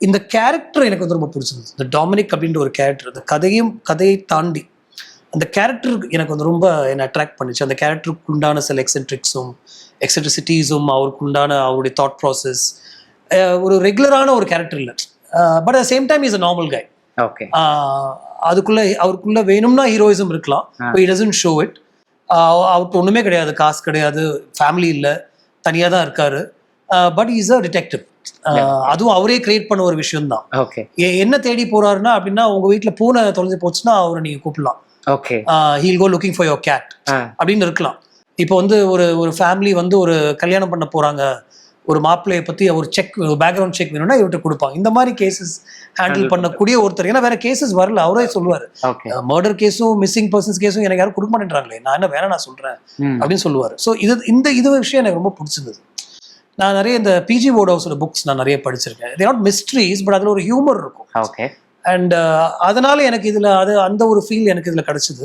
இந்த கேரக்டர் எனக்கு வந்து ரொம்ப பிடிச்சிருந்தது. இந்த டாமினிக் அப்படின்ற ஒரு கேரக்டர், அந்த கதையை தாண்டி அந்த கேரக்டர் எனக்கு வந்து ரொம்ப என்னை அட்ராக்ட் பண்ணிச்சு. அந்த கேரக்டருக்கு உண்டான சில எக்ஸென்ட்ரிசிட்டிஸும் அவருக்கு உண்டான அவருடைய தாட் ப்ராசஸ் ஒரு ரெகுலரான ஒரு கேரக்டர் இல்லை. But at same time is a normal guy. Okay. அவருக்குள்ள வேணும்னா ஹீரோயிசம் இருக்கலாம், he doesn't show it. அவருக்கு ஒண்ணுமே கிடையாது, காசு கிடையாது, ஃபேமிலி இல்லை, தனியாக தான் இருக்காரு. But is a detective. அதுவும் அவரே கிரியேட் பண்ண ஒரு விஷயம் தான். ஓகே. என்ன தேடி போறாருன்னா அப்படின்னா, உங்க வீட்டுல பூனை தொலைஞ்சு போச்சுன்னா அவரை நீங்க கூப்பிடலாம். Okay. He'll go looking for your cat அப்படின்னு இருக்கலாம். இப்போ வந்து ஒரு ஃபேமிலி வந்து ஒரு கல்யாணம் பண்ண போறாங்க, ஒரு மாப்பிள்ளையை பத்தி ஒரு பேக்ரவுண்ட் செக் வேணும்னா இவர்கிட்ட கொடுப்பாங்க. இந்த மாதிரி கேசஸ் ஹேண்டில் பண்ணக்கூடிய ஒருத்தர். ஏன்னா வேற கேசஸ் வரல, அவரே சொல்லுவாரு, மர்டர் கேஸும் மிஸ்ஸிங் பர்சன்ஸ் கேஸும் எனக்கு யாரும் கொடுக்க மாட்டேன்றாங்களே, நான் என்ன வேணா நான் சொல்றேன் அப்படின்னு சொல்லுவாரு. ஸோ இது விஷயம் எனக்கு ரொம்ப பிடிச்சிருந்தது. நான் நிறைய இந்த பிஜி வோர்ட்ஹவுஸோட புக்ஸ் நான் நிறைய படிச்சிருக்கேன். தே நாட் மிஸ்ட்ரீஸ், பட் அதுல ஒரு ஹியூமர் இருக்கும். ஓகே. அண்ட் அதனால எனக்கு இதுல அந்த ஒரு ஃபீல் எனக்கு இதுல கிடைச்சது.